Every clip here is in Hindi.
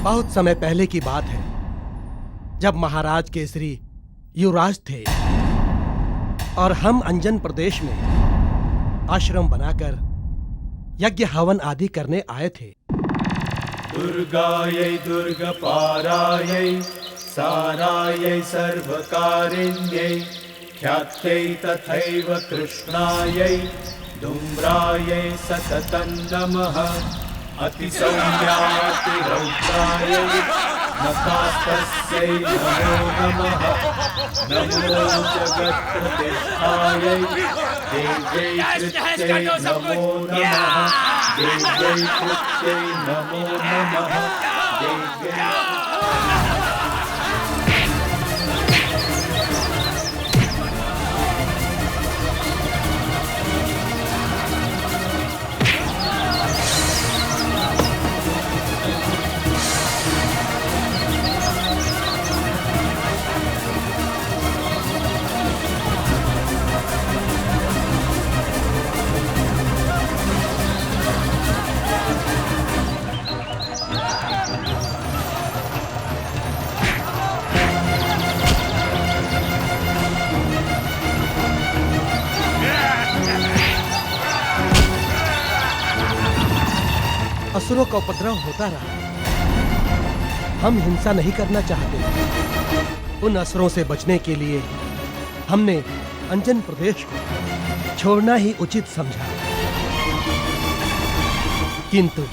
बहुत समय पहले की बात है, जब महाराज केसरी युवराज थे और हम अंजन प्रदेश में आश्रम बनाकर यज्ञ हवन आदि करने आए थे। दुर्गायै दुर्गपारायै सारायै सर्वकारिण्यै ख्यात्यै तथैव कृष्णायै धूम्रायै सततं नमः। अतिसौम्यातिरौद्रायै नकास्तस्यै नमो नमः। नमो जगत्प्रतिष्ठायै देव्यै कृत्यै नमो नमः। देव्यै कृत्यै नमो नमः। देव्यै असुरों का उपद्रव होता रहा। हम हिंसा नहीं करना चाहते। उन असुरों से बचने के लिए हमने अंजन प्रदेश को छोड़ना ही उचित समझा। किंतु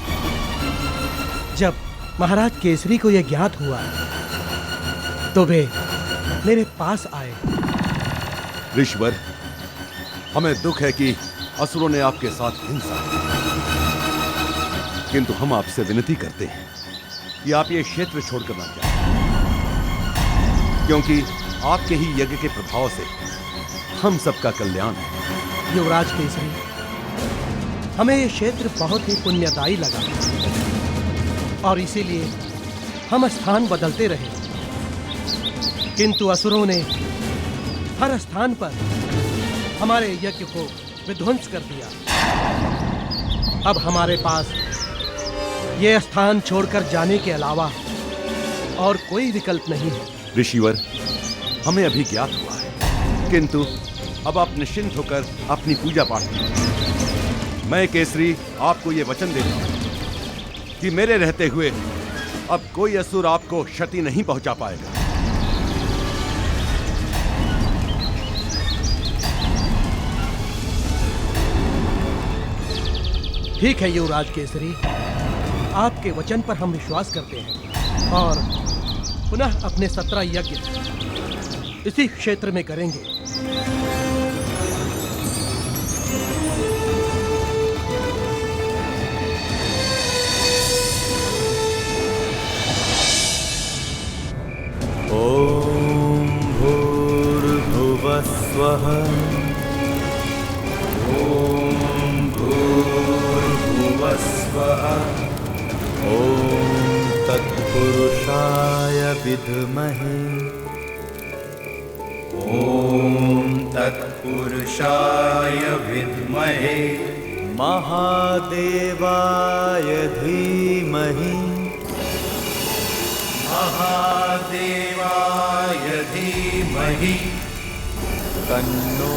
जब महाराज केसरी को यह ज्ञात हुआ तो वे मेरे पास आए। ऋषिवर, हमें दुख है कि असुरों ने आपके साथ हिंसा की, किंतु हम आपसे विनती करते हैं कि आप ये क्षेत्र छोड़कर ना जाएं, क्योंकि आपके ही यज्ञ के प्रभाव से हम सबका कल्याण है। युवराज केसरी, हमें ये क्षेत्र बहुत ही पुण्यदायी लगा और इसीलिए हम स्थान बदलते रहे, किंतु असुरों ने हर स्थान पर हमारे यज्ञ को विध्वंस कर दिया। अब हमारे पास ये स्थान छोड़कर जाने के अलावा और कोई विकल्प नहीं है। ऋषिवर, हमें अभी ज्ञात हुआ है, किंतु अब आप निश्चिंत होकर अपनी पूजा पाठ करें। मैं केसरी आपको ये वचन देता हूं कि मेरे रहते हुए अब कोई असुर आपको क्षति नहीं पहुंचा पाएगा। ठीक है युवराज केसरी, आपके वचन पर हम विश्वास करते हैं और पुनः अपने 17 यज्ञ इसी क्षेत्र में करेंगे। ॐ भूर्भुवः स्वः। ॐ भूर्भुवः स्वः। ॐ तत्पुरुषाय विद्महे। ॐ तत्पुरुषाय विद्महे महादेवाय धीमहि। महादेवाय धीमहि तन्नो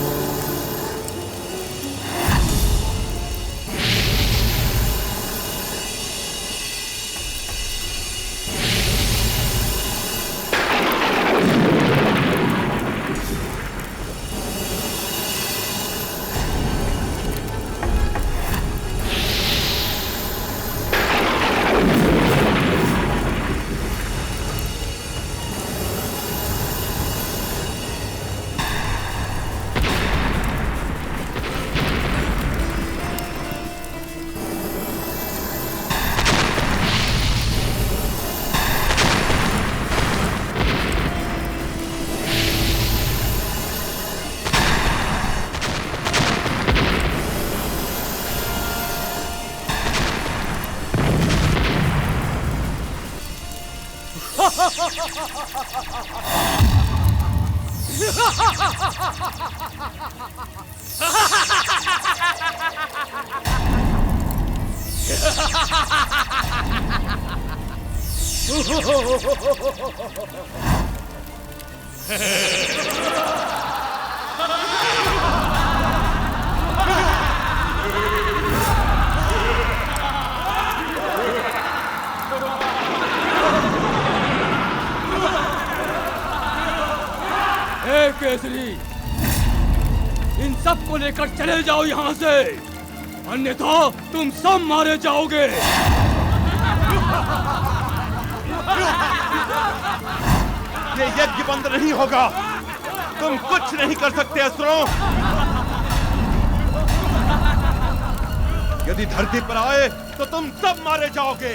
केसरी, इन सब को लेकर चले जाओ यहाँ से, अन्यथा तुम सब मारे जाओगे। ये यज्ञ बंद नहीं होगा। तुम कुछ नहीं कर सकते असुरों। यदि धरती पर आए तो तुम सब मारे जाओगे।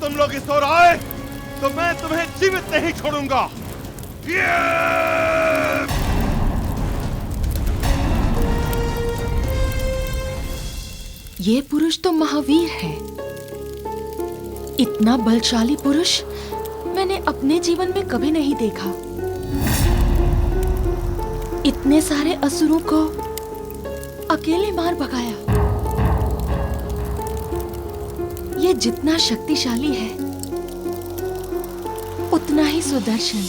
तुम लोग इस ओर आए तो मैं तुम्हें जीवित नहीं छोड़ूंगा। ये पुरुष तो महावीर है। इतना बलशाली पुरुष मैंने अपने जीवन में कभी नहीं देखा। इतने सारे असुरों को अकेले मार भगाया। ये जितना शक्तिशाली है उतना ही सुदर्शन।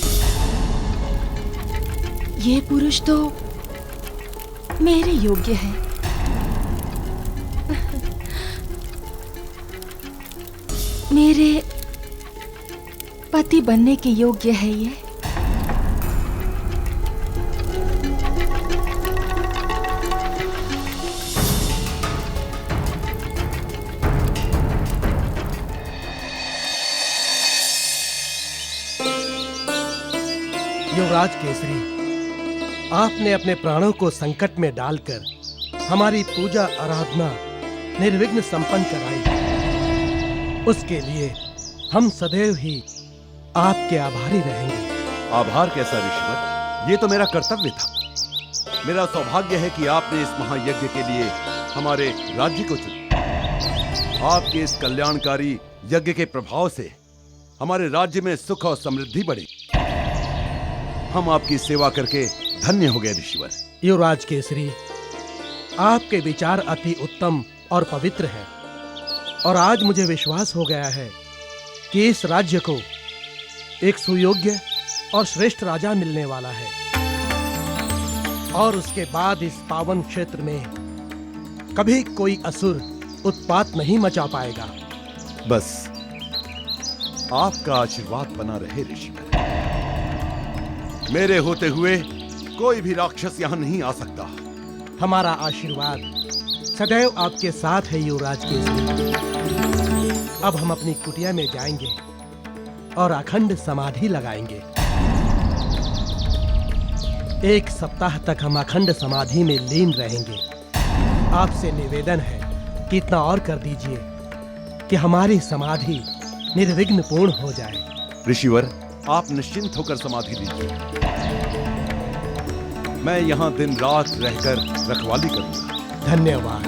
ये पुरुष तो मेरे योग्य है। मेरे पति बनने के योग्य है ये। युवराज केसरी, आपने अपने प्राणों को संकट में डालकर हमारी पूजा आराधना निर्विघ्न संपन्न कराई। उसके लिए हम सदैव ही आपके आभारी रहेंगे। आभार कैसा ऋषिवर, ये तो मेरा कर्तव्य था। मेरा सौभाग्य है कि आपने इस महायज्ञ के लिए हमारे राज्य को चुना। आपके इस कल्याणकारी यज्ञ के प्रभाव से हमारे राज्य में सुख और समृद्धि बढ़ी। हम आपकी सेवा करके धन्य हो गए ऋषिवर। युवराज केसरी, आपके विचार अति उत्तम और पवित्र हैं और आज मुझे विश्वास हो गया है कि इस राज्य को एक सुयोग्य और श्रेष्ठ राजा मिलने वाला है और उसके बाद इस पावन क्षेत्र में कभी कोई असुर उत्पात नहीं मचा पाएगा। बस आपका आशीर्वाद बना रहे ऋषिवर। मेरे होते हुए कोई भी राक्षस यहां नहीं आ सकता। हमारा आशीर्वाद सदैव आपके साथ है युवराज केसरी। अब हम अपनी कुटिया में जाएंगे और अखंड समाधि लगाएंगे। 1 सप्ताह तक हम अखंड समाधि में लीन रहेंगे। आपसे निवेदन है कि इतना और कर दीजिए कि हमारी समाधि निर्विघ्न पूर्ण हो जाए। ऋषिवर, आप निश्चिंत होकर समाधि लीजिए। मैं यहाँ दिन रात रहकर रखवाली करूंगा। धन्यवाद।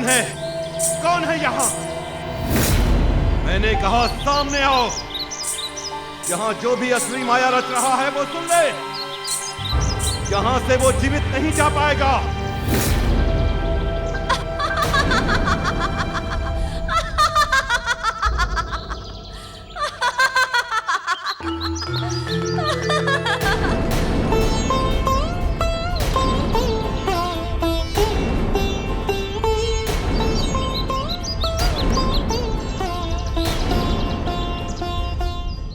कौन है? कौन है यहाँ? मैंने कहा सामने आओ। यहाँ जो भी असली माया रच रहा है वो सुन ले। यहाँ से वो जीवित नहीं जा पाएगा।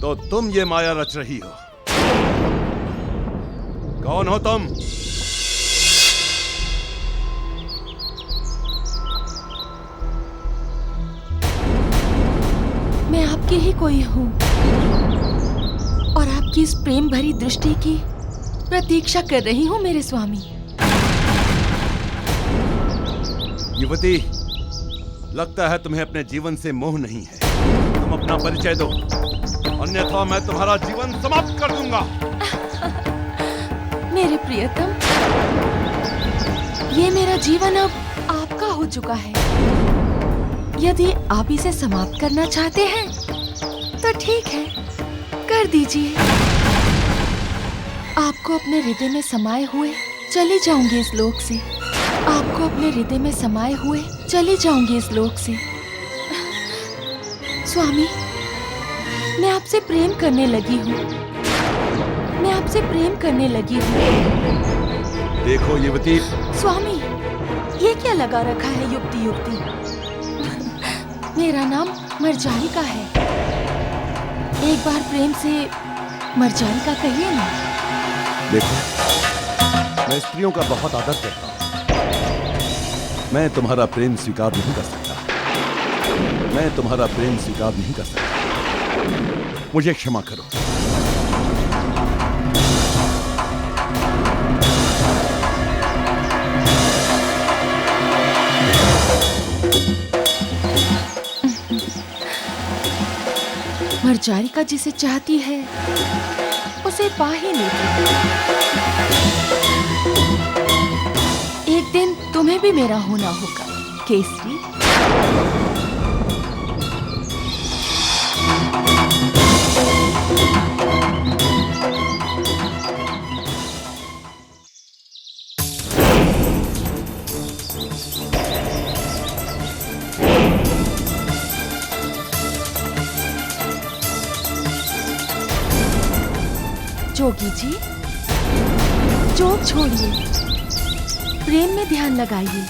तो तुम ये माया रच रही हो। कौन हो तुम? मैं आपकी ही कोई हूँ और आपकी इस प्रेम भरी दृष्टि की प्रतीक्षा कर रही हूँ मेरे स्वामी। युवती, लगता है तुम्हें अपने जीवन से मोह नहीं है। तुम अपना परिचय दो, अन्यथा मैं तुम्हारा जीवन समाप्त कर दूंगा। मेरे प्रियतम, ये मेरा जीवन अब आपका हो चुका है। यदि आप इसे समाप्त करना चाहते हैं तो ठीक है, कर दीजिए। आपको अपने हृदय में समाये हुए चली जाऊंगी इस लोक से। आपको अपने हृदय में समाये हुए चली जाऊंगी इस लोक से। स्वामी, मैं आपसे प्रेम करने लगी हूँ। मैं आपसे प्रेम करने लगी हूँ। देखो युवती। स्वामी, ये क्या लगा रखा है युक्ति युक्ति? मेरा नाम मरजारिका है। एक बार प्रेम से मरजारिका कहिए ना। देखो, मैं स्त्रियों का बहुत आदर करता हूँ। मैं तुम्हारा प्रेम स्वीकार नहीं कर सकता। मैं तुम्हारा प्रेम स्वीकार नहीं कर सकता। मुझे क्षमा करो। मरजारिका जिसे चाहती है उसे पा ही लेती है। एक दिन तुम्हें भी मेरा होना होगा केसरी। जोगी जी, जोग छोड़िए, प्रेम में ध्यान लगाइए।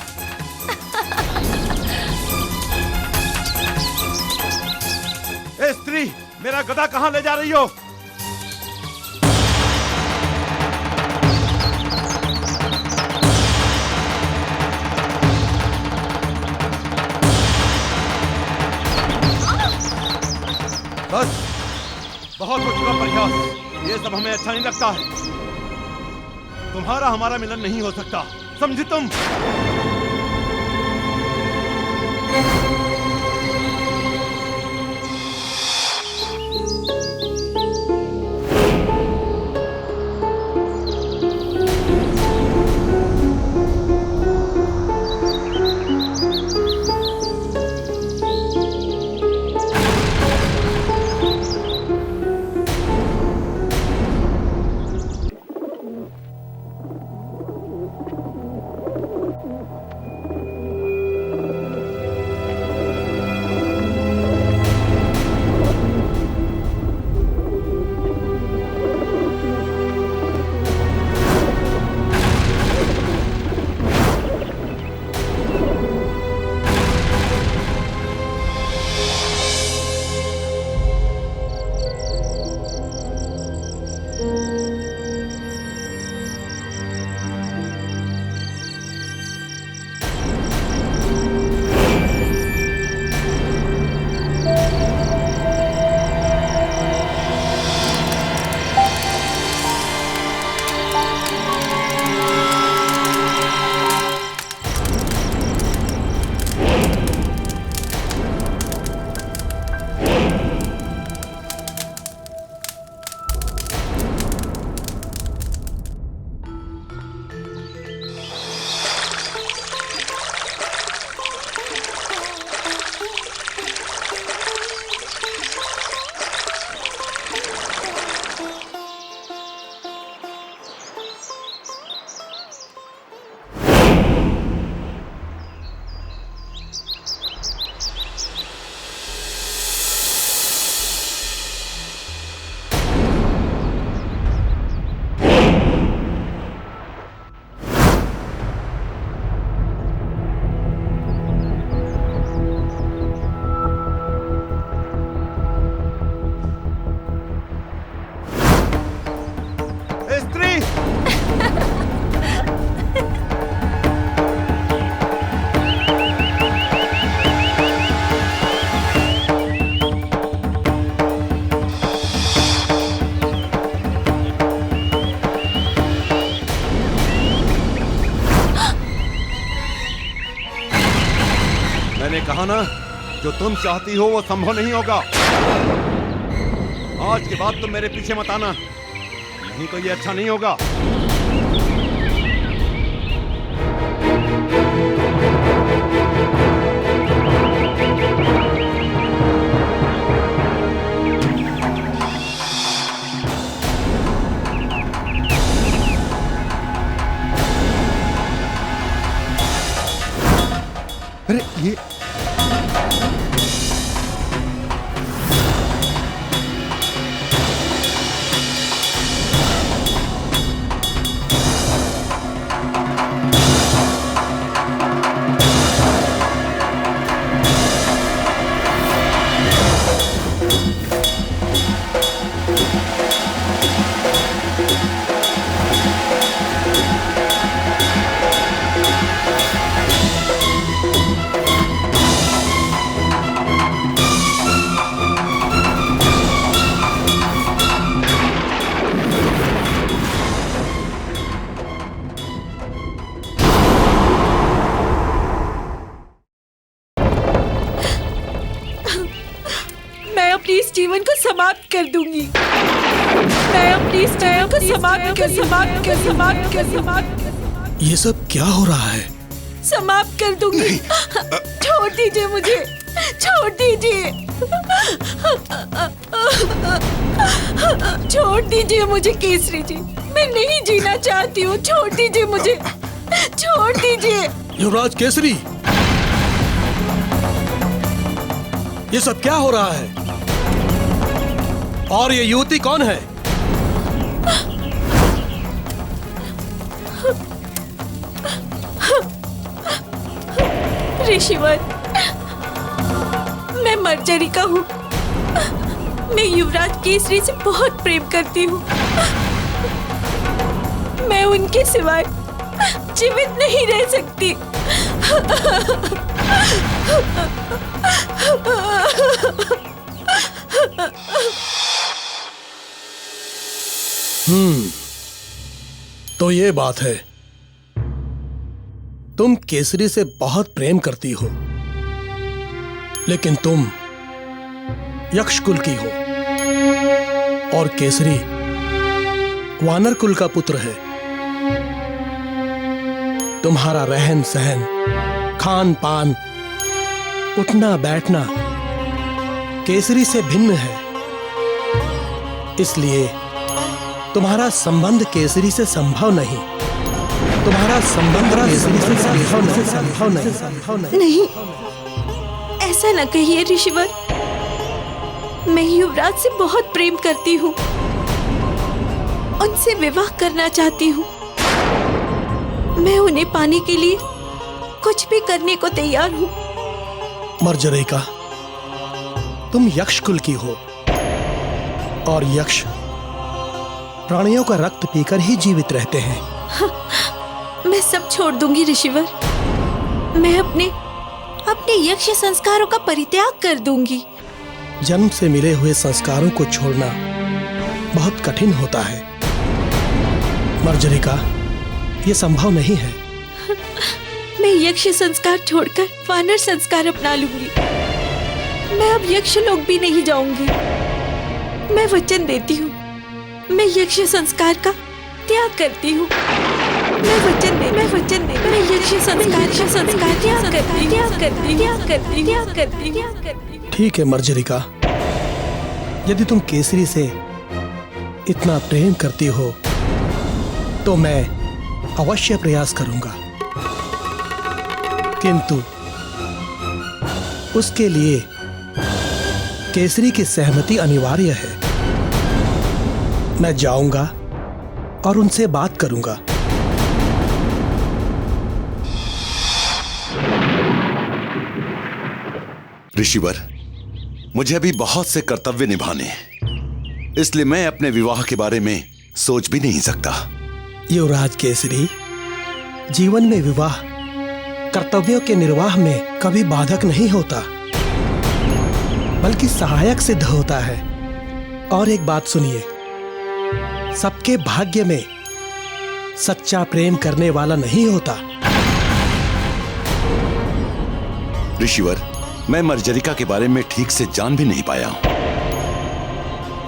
ए स्त्री, मेरा गधा कहाँ ले जा रही हो? बस, बहुत हो चुका प्रयास। ये सब हमें अच्छा नहीं लगता है। तुम्हारा हमारा मिलन नहीं हो सकता, समझी तुम? कहा ना, जो तुम चाहती हो वो संभव नहीं होगा। आज के बाद तुम मेरे पीछे मत आना, नहीं तो ये अच्छा नहीं होगा। अरे ये इस जीवन को समाप्त कर दूंगी। मैं अपनी इस जीवन को समाप्त कर ये सब क्या हो रहा है? समाप्त कर दूंगी। छोड़ दीजिए मुझे, छोड़ दीजिए, छोड़ दीजिए मुझे केसरी जी, मैं नहीं जीना चाहती हूँ। छोड़ दीजिए मुझे, छोड़ दीजिए। युवराज केसरी, ये सब क्या हो रहा है? और ये युवती कौन है? ऋषिवर, मैं मर्जरिका हूँ। मैं युवराज केसरी से बहुत प्रेम करती हूँ। मैं उनके सिवाय जीवित नहीं रह सकती। तो ये बात है, तुम केसरी से बहुत प्रेम करती हो, लेकिन तुम यक्ष कुल की हो और केसरी वानर कुल का पुत्र है। तुम्हारा रहन सहन, खान पान, उठना बैठना केसरी से भिन्न है, इसलिए तुम्हारा संबंध केसरी से संभव नहीं। तुम्हारा संबंध केसरी से संभव नहीं। नहीं, ऐसा न कहिए ऋषिवर। मैं युवराज से बहुत प्रेम करती हूँ, उनसे विवाह करना चाहती हूँ। मैं उन्हें पाने के लिए कुछ भी करने को तैयार हूँ। मर्जरिका, तुम यक्ष कुल की हो और यक्ष प्राणियों का रक्त पीकर ही जीवित रहते हैं। मैं सब छोड़ दूंगी ऋषिवर। मैं अपने यक्ष संस्कारों का परित्याग कर दूंगी। जन्म से मिले हुए संस्कारों को छोड़ना बहुत कठिन होता है मर्जरिका, ये संभव नहीं है। मैं यक्ष संस्कार छोड़कर वानर संस्कार अपना लूंगी। मैं अब यक्ष लोक भी नहीं जाऊंगी। मैं वचन देती हूँ, मैं यक्ष संस्कार का त्याग करती हूँ। मैं यक्ष संस्कार त्याग करती। ठीक है मर्जरिका, यदि तुम केसरी से इतना प्रेम करती हो तो मैं अवश्य प्रयास करूंगा, किंतु उसके लिए केसरी की सहमति अनिवार्य है। मैं जाऊंगा और उनसे बात करूंगा। ऋषिवर, मुझे अभी बहुत से कर्तव्य निभाने हैं, इसलिए मैं अपने विवाह के बारे में सोच भी नहीं सकता। युवराज केसरी, जीवन में विवाह कर्तव्यों के निर्वाह में कभी बाधक नहीं होता, बल्कि सहायक सिद्ध होता है। और एक बात सुनिए, सबके भाग्य में सच्चा प्रेम करने वाला नहीं होता। ऋषिवर, मैं मर्जरिका के बारे में ठीक से जान भी नहीं पाया हूं।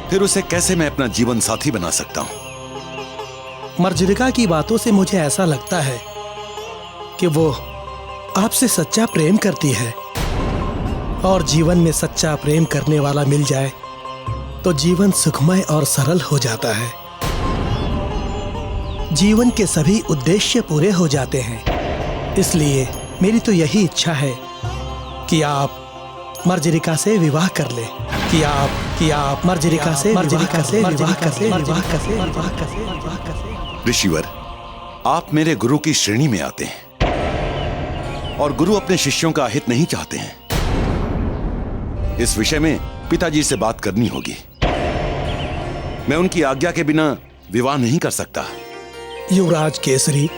फिर उसे कैसे मैं अपना जीवन साथी बना सकता हूं? मर्जरिका की बातों से मुझे ऐसा लगता है कि वो आपसे सच्चा प्रेम करती है, और जीवन में सच्चा प्रेम करने वाला मिल जाए तो जीवन सुखमय और सरल हो जाता है। जीवन के सभी उद्देश्य पूरे हो जाते हैं। इसलिए मेरी तो यही इच्छा है कि आप मर्जरिका से विवाह कर ले, कि आप मर्जरिका से विवाह कर। ऋषिवर, आप मेरे गुरु की श्रेणी में आते हैं और गुरु अपने शिष्यों का हित नहीं चाहते हैं। इस विषय में पिताजी से बात करनी होगी। मैं उनकी आज्ञा के बिना विवाह नहीं कर सकता। युवराज केसरी,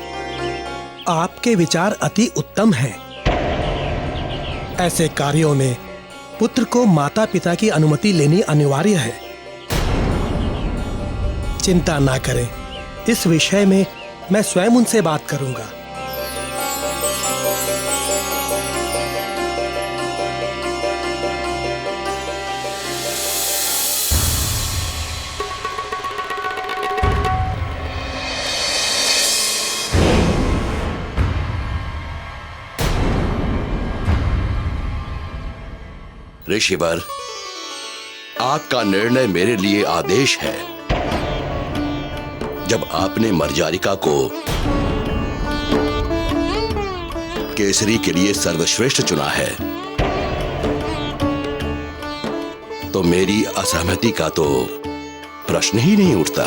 आपके विचार अति उत्तम हैं। ऐसे कार्यों में पुत्र को माता पिता की अनुमति लेनी अनिवार्य है। चिंता ना करें, इस विषय में मैं स्वयं उनसे बात करूंगा। ऋषिवर, आपका निर्णय मेरे लिए आदेश है। जब आपने मर्जारिका को केसरी के लिए सर्वश्रेष्ठ चुना है, तो मेरी असहमति का तो प्रश्न ही नहीं उठता।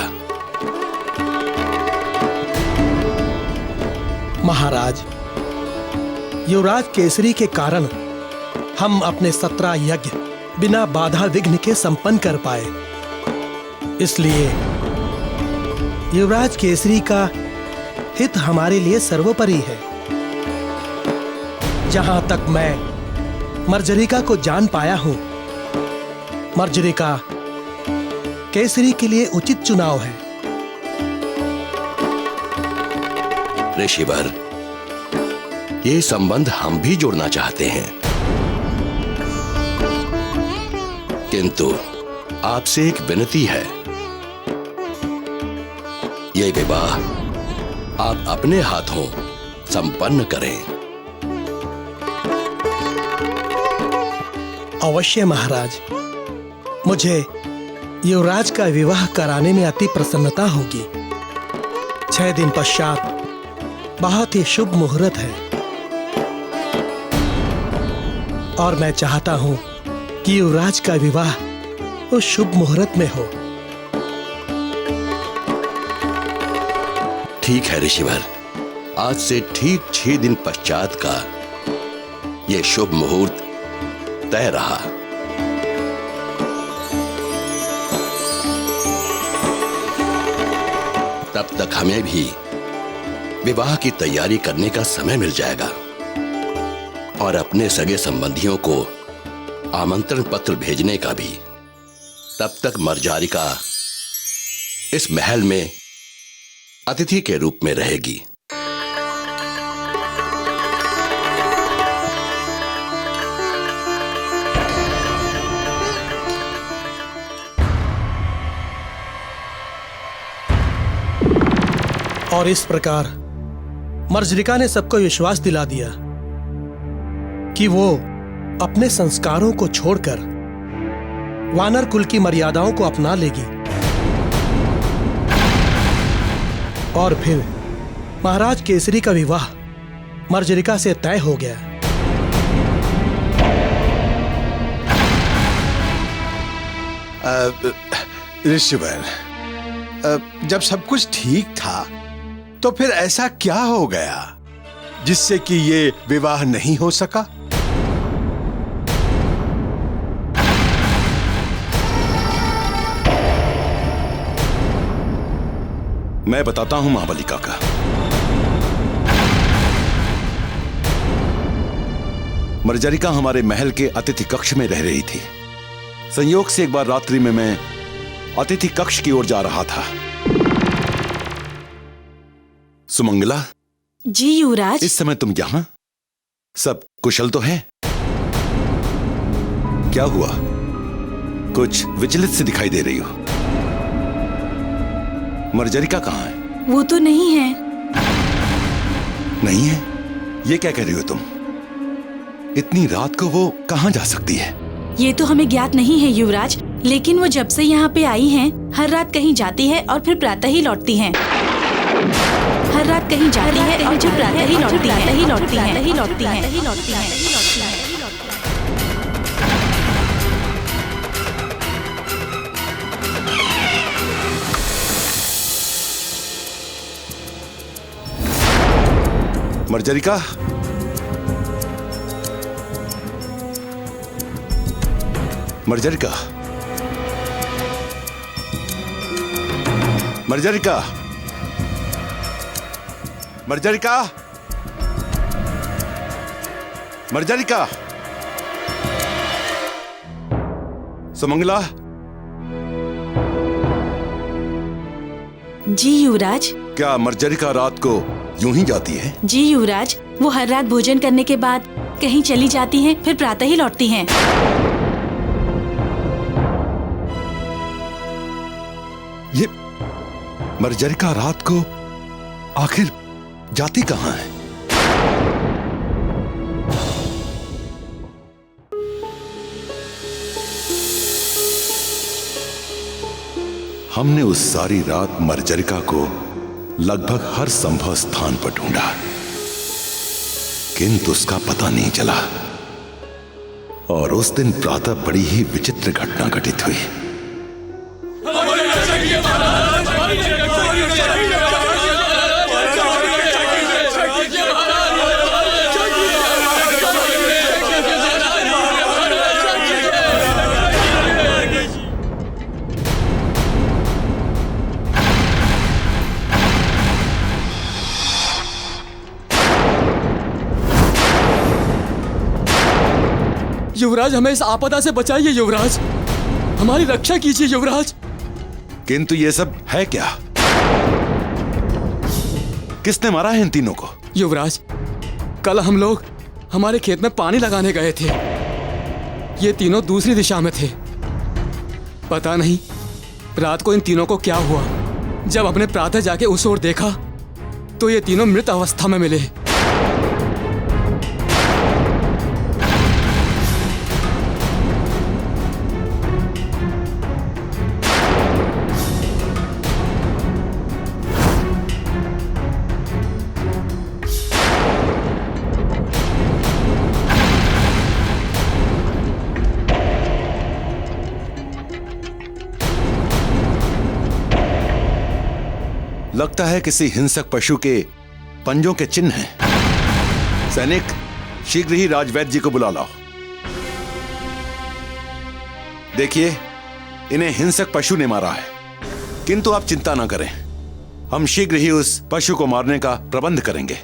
महाराज, युवराज केसरी के कारण हम अपने 17 यज्ञ बिना बाधा विघ्न के संपन्न कर पाए। इसलिए युवराज केसरी का हित हमारे लिए सर्वोपरि है। जहां तक मैं मर्जरिका को जान पाया हूं, मर्जरिका केसरी के लिए उचित चुनाव है। ऋषिवर, ये संबंध हम भी जोड़ना चाहते हैं, किंतु आपसे एक विनती है। ये विवाह आप अपने हाथों संपन्न करें। अवश्य महाराज, मुझे युवराज का विवाह कराने में अति प्रसन्नता होगी। 6 दिन पश्चात बहुत ही शुभ मुहूर्त है, और मैं चाहता हूं कि युवराज का विवाह उस शुभ मुहूर्त में हो। ठीक है ऋषिवर, आज से ठीक 6 दिन पश्चात का यह शुभ मुहूर्त तय रहा। तब तक हमें भी विवाह की तैयारी करने का समय मिल जाएगा, और अपने सगे संबंधियों को आमंत्रण पत्र भेजने का भी। तब तक मर्जारिका इस महल में अतिथि के रूप में रहेगी। और इस प्रकार मर्जरिका ने सबको विश्वास दिला दिया कि वो अपने संस्कारों को छोड़कर वानर कुल की मर्यादाओं को अपना लेगी। और फिर महाराज केसरी का विवाह मर्जरिका से तय हो गया। ऋषिवर, जब सब कुछ ठीक था तो फिर ऐसा क्या हो गया जिससे कि ये विवाह नहीं हो सका? मैं बताता हूं महाबली काका। मर्जरिका हमारे महल के अतिथि कक्ष में रह रही थी। संयोग से एक बार रात्रि में मैं अतिथि कक्ष की ओर जा रहा था। सुमंगला जी युवराज। इस समय तुम यहां? सब कुशल तो है? क्या हुआ? कुछ विचलित से दिखाई दे रही हो। मर्जरिका कहाँ है? वो तो नहीं है। नहीं है? ये क्या कह रही हो तुम? इतनी रात को वो कहाँ जा सकती है? ये तो हमें ज्ञात नहीं है युवराज, लेकिन वो जब से यहाँ पे आई हैं, हर रात कहीं जाती है और फिर प्रातः ही लौटती हैं। हर रात कहीं जाती है और फिर प्रातः ही लौटती है। मर्जरिका, मर्जरिका, मर्जरिका, मर्जरिका, मर्जरिका, सुमंगला। जी युवराज। क्या मर्जरिका रात को यूं ही जाती है? जी युवराज, वो हर रात भोजन करने के बाद कहीं चली जाती हैं, फिर प्रातः ही लौटती हैं। ये मर्जरिका रात को आखिर जाती कहाँ है? हमने उस सारी रात मर्जरिका को लगभग हर संभव स्थान पर ढूंढा, किंतु उसका पता नहीं चला। और उस दिन प्रातः बड़ी ही विचित्र घटना घटित हुई। युवराज, हमें इस आपदा से बचाइए युवराज, हमारी रक्षा कीजिए युवराज। किंतु ये सब है क्या? किसने मारा है इन तीनों को? युवराज, कल हम लोग हमारे खेत में पानी लगाने गए थे। ये तीनों दूसरी दिशा में थे। पता नहीं रात को इन तीनों को क्या हुआ। जब अपने प्रातः जाके उस ओर देखा तो ये तीनों मृत अवस्था में मिले। लगता है किसी हिंसक पशु के पंजों के चिन्ह हैं। सैनिक, शीघ्र ही राजवैद्य जी को बुला लाओ। देखिए, इन्हें हिंसक पशु ने मारा है, किंतु आप चिंता ना करें, हम शीघ्र ही उस पशु को मारने का प्रबंध करेंगे।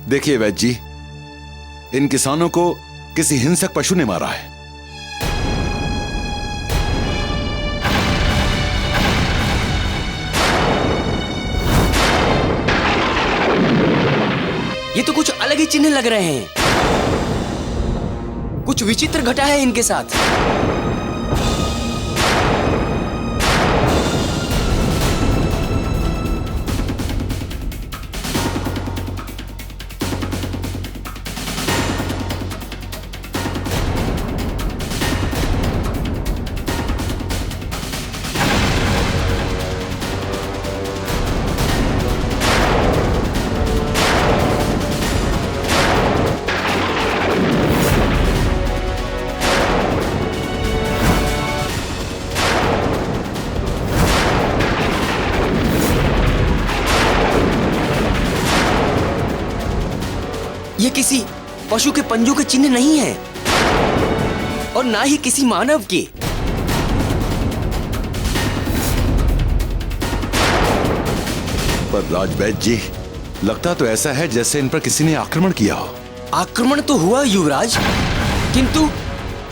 देखिए वैद्य जी, इन किसानों को किसी हिंसक पशु ने मारा है। ये तो कुछ अलग ही चिन्ह लग रहे हैं। कुछ विचित्र घटा है इनके साथ। ये किसी पशु के पंजों के चिन्ह नहीं है और ना ही किसी मानव के। पर राजवैद्य जी, लगता तो ऐसा है जैसे इन पर किसी ने आक्रमण किया हो। आक्रमण तो हुआ युवराज, किंतु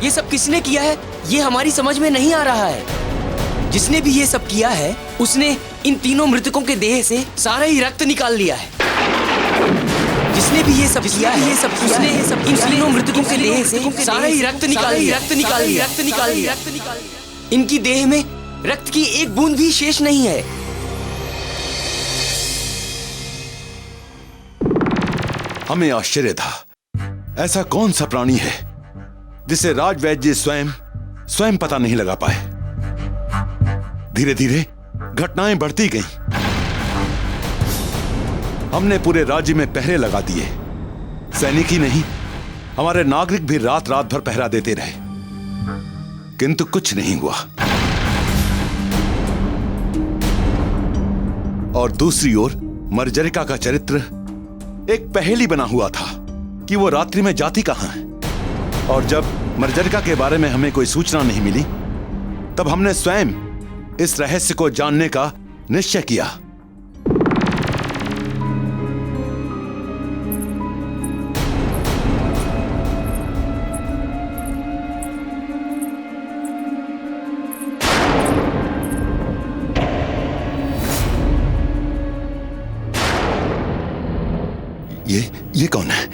ये सब किसने किया है ये हमारी समझ में नहीं आ रहा है। जिसने भी ये सब किया है उसने इन तीनों मृतकों के देह से सारा ही रक्त निकाल लिया है। जिसने भी ये सब किया है उसने इन तीनों मृतकों के देह से सारा ही रक्त निकाल लिया। इनकी देह में रक्त की एक बूंद भी शेष नहीं है। हमें आश्चर्य था, ऐसा कौन सा प्राणी है जिसे राजवैद्य स्वयं पता नहीं लगा पाए। धीरे धीरे घटनाएं बढ़ती गईं। हमने पूरे राज्य में पहरे लगा दिए। सैनिक ही नहीं, हमारे नागरिक भी रात रात भर पहरा देते रहे, किंतु कुछ नहीं हुआ। और दूसरी ओर मर्जरिका का चरित्र एक पहेली बना हुआ था कि वो रात्रि में जाती कहां है। और जब मर्जरिका के बारे में हमें कोई सूचना नहीं मिली, तब हमने स्वयं इस रहस्य को जानने का निश्चय किया। ये कौन है?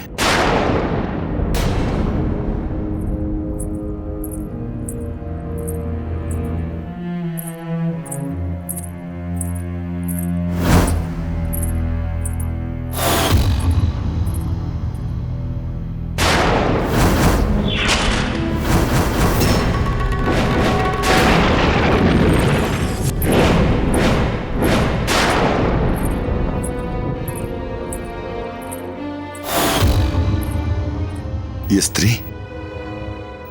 ये स्त्री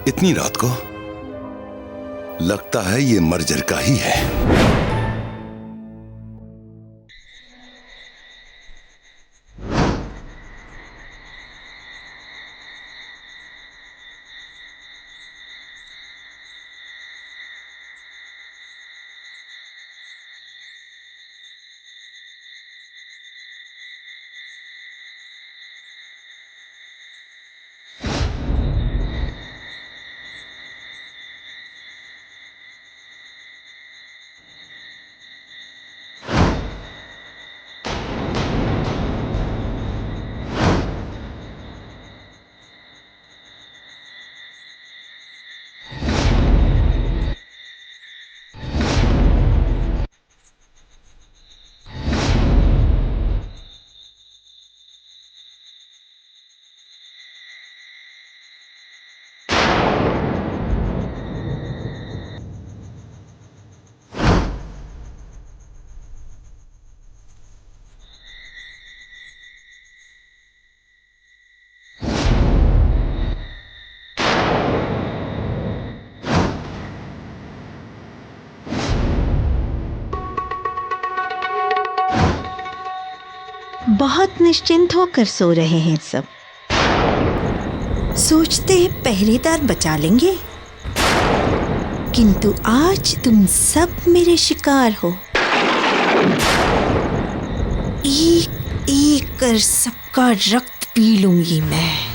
इतनी रात को, लगता है ये मर्जरिका ही है। बहुत निश्चिंत होकर सो रहे हैं सब। सोचते हैं पहरेदार बचा लेंगे, किंतु आज तुम सब मेरे शिकार हो। एक एक कर सबका रक्त पी लूंगी मैं।